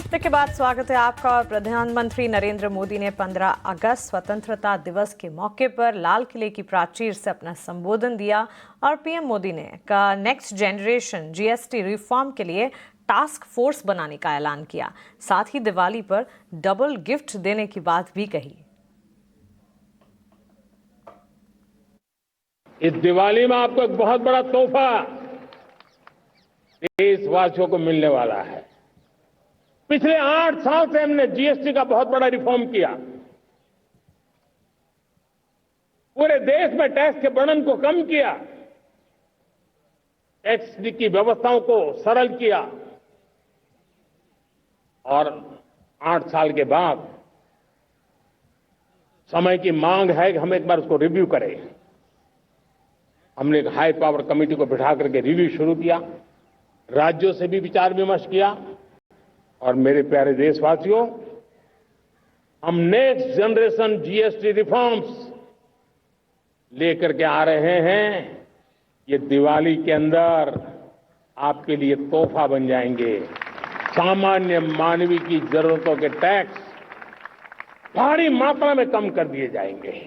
Break के बाद स्वागत है आपका। और प्रधानमंत्री नरेंद्र मोदी ने 15 अगस्त स्वतंत्रता दिवस के मौके पर लाल किले की प्राचीर से अपना संबोधन दिया और पीएम मोदी ने नेक्स्ट जनरेशन जीएसटी रिफॉर्म के लिए टास्क फोर्स बनाने का ऐलान किया। साथ ही दिवाली पर डबल गिफ्ट देने की बात भी कही। इस दिवाली में आपको एक बहुत बड़ा तोहफा देशवासियों को मिलने वाला है। पिछले 8 साल से हमने जीएसटी का बहुत बड़ा रिफॉर्म किया। पूरे देश में टैक्स के बर्डन को कम किया, टैक्स की व्यवस्थाओं को सरल किया और 8 साल के बाद समय की मांग है कि हम एक बार उसको रिव्यू करें। हमने एक हाई पावर कमेटी को बिठा करके रिव्यू शुरू किया, राज्यों से भी विचार विमर्श किया और मेरे प्यारे देशवासियों, हम नेक्स्ट जनरेशन जीएसटी रिफॉर्म्स लेकर के आ रहे हैं। ये दिवाली के अंदर आपके लिए तोहफा बन जाएंगे। सामान्य मानवीय की जरूरतों के टैक्स भारी मात्रा में कम कर दिए जाएंगे।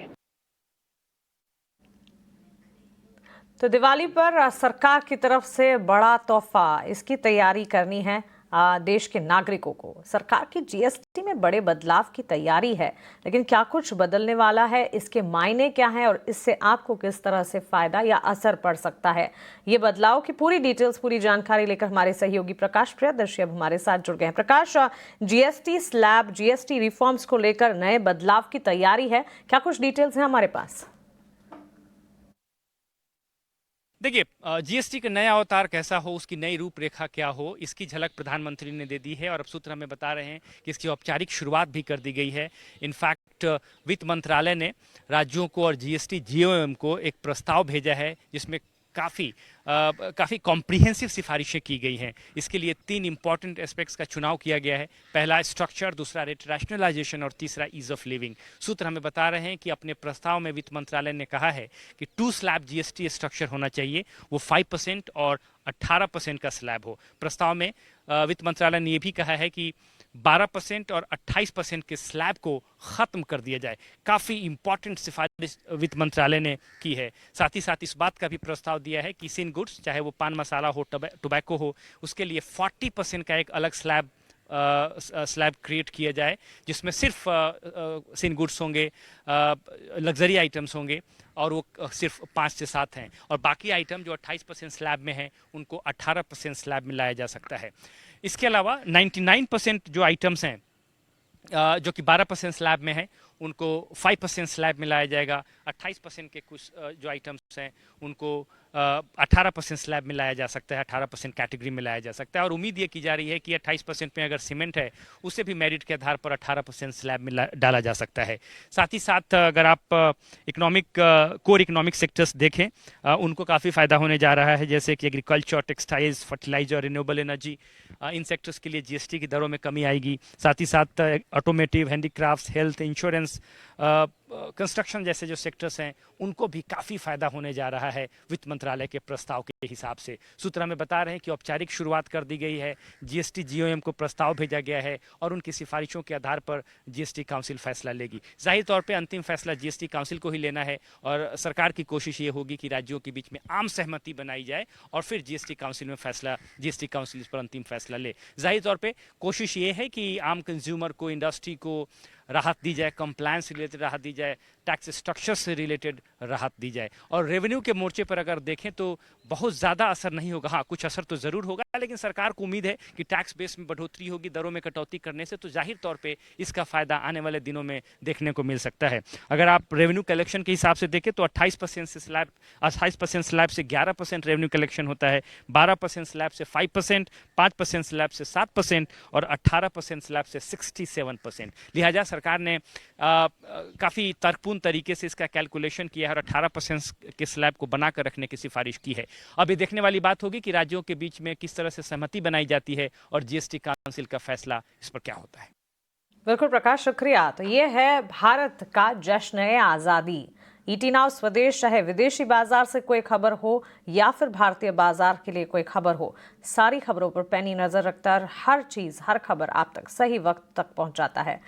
तो दिवाली पर सरकार की तरफ से बड़ा तोहफा, इसकी तैयारी करनी है देश के नागरिकों को। सरकार की जीएसटी में बड़े बदलाव की तैयारी है, लेकिन क्या कुछ बदलने वाला है, इसके मायने क्या हैं और इससे आपको किस तरह से फायदा या असर पड़ सकता है, ये बदलाव की पूरी डिटेल्स, पूरी जानकारी लेकर हमारे सहयोगी प्रकाश प्रियदर्शी अब हमारे साथ जुड़ गए हैं। प्रकाश, जीएसटी स्लैब, जीएसटी रिफॉर्म्स को लेकर नए बदलाव की तैयारी है, क्या कुछ डिटेल्स हैं हमारे पास? देखिए, जीएसटी का नया अवतार कैसा हो, उसकी नई रूपरेखा क्या हो, इसकी झलक प्रधानमंत्री ने दे दी है और अब सूत्र हमें बता रहे हैं कि इसकी औपचारिक शुरुआत भी कर दी गई है। इनफैक्ट वित्त मंत्रालय ने राज्यों को और जीएसटी जीओएम को एक प्रस्ताव भेजा है जिसमें काफ़ी कॉम्प्रिहेंसिव सिफारिशें की गई हैं। इसके लिए 3 इंपॉर्टेंट एस्पेक्ट्स का चुनाव किया गया है। पहला स्ट्रक्चर, दूसरा रेट रैशनलाइजेशन और तीसरा ईज ऑफ लिविंग। सूत्र हमें बता रहे हैं कि अपने प्रस्ताव में वित्त मंत्रालय ने कहा है कि 2 स्लैब जीएसटी स्ट्रक्चर होना चाहिए, वो 5% और 18% का स्लैब हो। प्रस्ताव में वित्त मंत्रालय ने यह भी कहा है कि 12% और 28% के स्लैब को खत्म कर दिया जाए। काफ़ी इंपॉर्टेंट सिफारिश वित्त मंत्रालय ने की है। साथ ही साथ इस बात का भी प्रस्ताव दिया है कि सिन गुड्स, चाहे वो पान मसाला हो, टोबैको हो, उसके लिए 40% का एक अलग स्लैब क्रिएट किया जाए, जिसमें सिर्फ सिन गुड्स होंगे, लग्जरी आइटम्स होंगे और वो सिर्फ 5 से 7 हैं, और बाकी आइटम जो 28% स्लैब में हैं उनको 18% स्लैब में लाया जा सकता है। इसके अलावा 99% जो आइटम्स हैं जो कि 12% स्लैब में हैं उनको 5% स्लैब में लाया जाएगा। 28% के कुछ जो आइटम्स हैं उनको 18% स्लैब में लाया जा सकता है, 18% कैटेगरी में लाया जा सकता है। और उम्मीद ये की जा रही है कि 28% में अगर सीमेंट है उसे भी मेरिट के आधार पर 18% स्लैब में डाला जा सकता है। साथ ही साथ अगर आप कोर इकोनॉमिक सेक्टर्स देखें, उनको काफ़ी फायदा होने जा रहा है, जैसे कि agriculture, textiles, fertiliser, renewable energy, इन सेक्टर्स के लिए जीएसटी की दरों में कमी आएगी। साथ ही साथ automotive, handicrafts, health, insurance, construction जैसे जो सेक्टर्स हैं उनको भी काफ़ी फायदा होने जा रहा है वित्त मंत्रालय के प्रस्ताव के हिसाब से। सूत्र हमें बता रहे हैं कि औपचारिक शुरुआत कर दी गई है, जीएसटी जीओएम को प्रस्ताव भेजा गया है और उनकी सिफारिशों के आधार पर जीएसटी काउंसिल फैसला लेगी। जाहिर तौर पे अंतिम फैसला जीएसटी काउंसिल को ही लेना है और सरकार की कोशिश ये होगी कि राज्यों के बीच में आम सहमति बनाई जाए और फिर जीएसटी काउंसिल इस पर अंतिम फैसला ले। जाहिर तौर पर कोशिश ये है कि आम कंज्यूमर को, इंडस्ट्री को राहत दी जाए, कंप्लायंस से रिलेटेड राहत दी जाए, टैक्स स्ट्रक्चर से रिलेटेड राहत दी जाए। और रेवेन्यू के मोर्चे पर अगर देखें तो बहुत ज़्यादा असर नहीं होगा। हाँ, कुछ असर तो ज़रूर होगा, लेकिन सरकार को उम्मीद है कि टैक्स बेस में बढ़ोतरी होगी, दरों में कटौती करने से, तो जाहिर तौर पे इसका फ़ायदा आने वाले दिनों में देखने को मिल सकता है। अगर आप रेवेन्यू कलेक्शन के हिसाब से देखें तो 28% स्लैब से 11% रेवेन्यू कलेक्शन होता है, 12% स्लैब से 5%, 5% स्लैब से 7% और 18% स्लैब से 67%। लिहाजा सरकार ने काफ़ी तर्कपूर्ण तरीके से इसका कैलकुलेशन किया है और 18% के स्लैब को बनाकर रखने की सिफारिश की है। अब ये देखने वाली बात होगी कि राज्यों के बीच में किस तरह से सहमति बनाई जाती है और जीएसटी काउंसिल का फैसला इस पर क्या होता है। बिल्कुल प्रकाश, शुक्रिया। तो ये है भारत का जश्न-ए-आज़ादी। ईटी नाउ स्वदेश चाहे विदेशी बाजार से कोई खबर हो या फिर भारतीय बाजार के लिए कोई खबर हो, सारी खबरों पर पैनी नजर रखकर हर चीज, हर खबर आप तक सही वक्त तक पहुंचाता है।